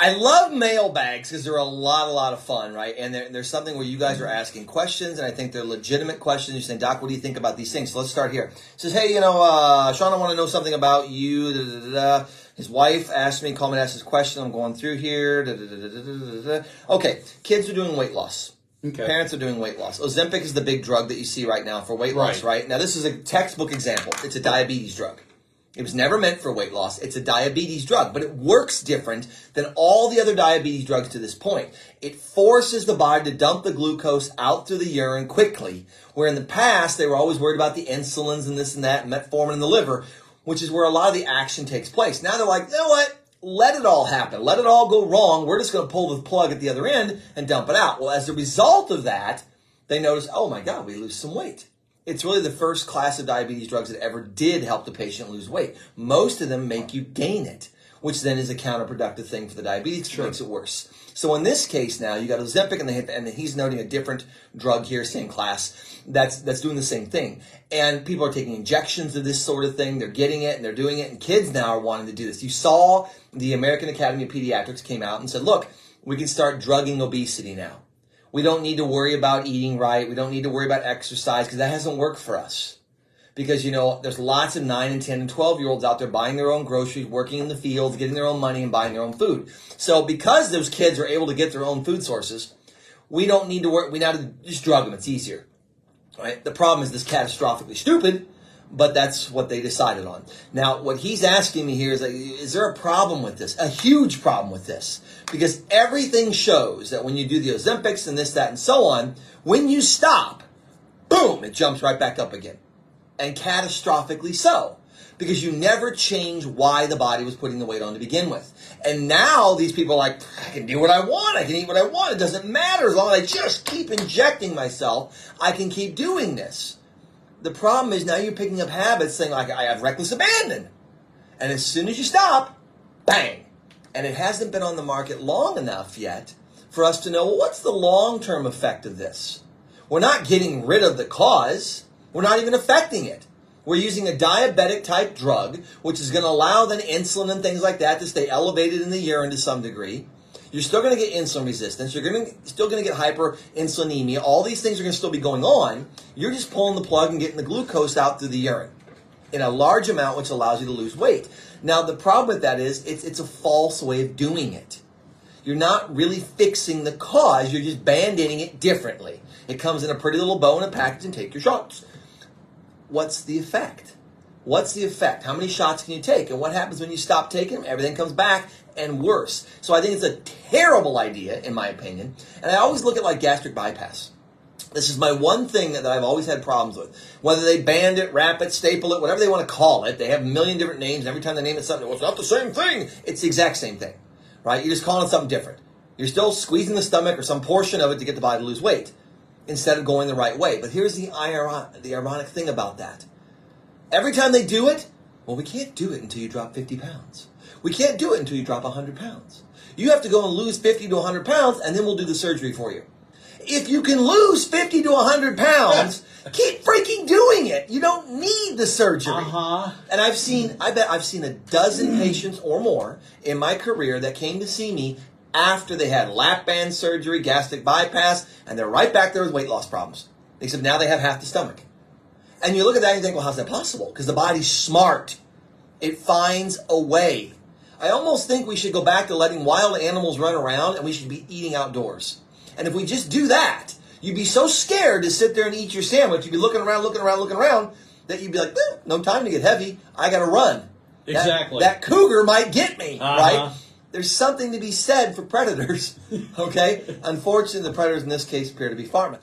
I love mailbags because they're a lot of fun, right? And there's something where you guys are asking questions, and I think they're legitimate questions. You're saying, Doc, what do you think about these things? So let's start here. It says, hey, Sean, I want to know something about you. Da, da, da, da. His wife asked me, called me to ask this question. I'm going through here. Da, da, da, da, da, da, da. Okay, kids are doing weight loss. Okay. Parents are doing weight loss. Ozempic is the big drug that you see right now for weight loss, right? Now, this is a textbook example. It's a diabetes drug. It was never meant for weight loss. It's a diabetes drug, but it works different than all the other diabetes drugs to this point. It forces the body to dump the glucose out through the urine quickly, where in the past they were always worried about the insulins and this and that, metformin in the liver, which is where a lot of the action takes place. Now they're like, you know what? Let it all happen. Let it all go wrong. We're just going to pull the plug at the other end and dump it out. Well, as a result of that, they notice, oh my God, we lose some weight. It's really the first class of diabetes drugs that ever did help the patient lose weight. Most of them make you gain it, which then is a counterproductive thing for the diabetes. Sure. Makes it worse. So in this case now, you got Ozempic, and he's noting a different drug here, same class, that's doing the same thing. And people are taking injections of this sort of thing. They're getting it, and they're doing it, and kids now are wanting to do this. You saw the American Academy of Pediatrics came out and said, look, we can start drugging obesity now. We don't need to worry about eating right. We don't need to worry about exercise because that hasn't worked for us. Because, there's lots of 9 and 10 and 12-year-olds out there buying their own groceries, working in the fields, getting their own money and buying their own food. So because those kids are able to get their own food sources, we don't need to work. We now just drug them. It's easier. Right? The problem is this catastrophically stupid, but that's what they decided on. Now, what he's asking me here is there a problem with this? A huge problem with this. Because everything shows that when you do the Ozempics and this, that, and so on, when you stop, boom, it jumps right back up again. And catastrophically so. Because you never change why the body was putting the weight on to begin with. And now these people are like, I can do what I want. I can eat what I want. It doesn't matter. As long as I just keep injecting myself, I can keep doing this. The problem is now you're picking up habits saying, like, I have reckless abandon. And as soon as you stop, bang. And it hasn't been on the market long enough yet for us to know, well, what's the long-term effect of this? We're not getting rid of the cause. We're not even affecting it. We're using a diabetic-type drug, which is going to allow then insulin and things like that to stay elevated in the urine to some degree. You're still going to get insulin resistance. You're still going to get hyperinsulinemia. All these things are going to still be going on. You're just pulling the plug and getting the glucose out through the urine in a large amount, which allows you to lose weight. Now, the problem with that is it's a false way of doing it. You're not really fixing the cause. You're just band-aiding it differently. It comes in a pretty little bow in a package and take your shots. What's the effect? What's the effect? How many shots can you take? And what happens when you stop taking them? Everything comes back and worse. So I think it's a terrible idea, in my opinion. And I always look at like gastric bypass. This is my one thing that I've always had problems with. Whether they band it, wrap it, staple it, whatever they want to call it. They have a million different names. And every time they name it something, well, it's not the same thing. It's the exact same thing, right? You're just calling it something different. You're still squeezing the stomach or some portion of it to get the body to lose weight instead of going the right way. But here's the ironic thing about that. Every time they do it, well, we can't do it until you drop 50 pounds. We can't do it until you drop 100 pounds. You have to go and lose 50 to 100 pounds, and then we'll do the surgery for you. If you can lose 50 to 100 pounds, keep freaking doing it. You don't need the surgery. And I bet I've seen a dozen patients or more in my career that came to see me after they had lap band surgery, gastric bypass, and they're right back there with weight loss problems. Except now they have half the stomach. And you look at that and you think, well, how's that possible? Because the body's smart. It finds a way. I almost think we should go back to letting wild animals run around and we should be eating outdoors. And if we just do that, you'd be so scared to sit there and eat your sandwich. You'd be looking around, that you'd be like, no time to get heavy. I got to run. Exactly. That cougar might get me, right? There's something to be said for predators, okay? Unfortunately, the predators in this case appear to be pharma.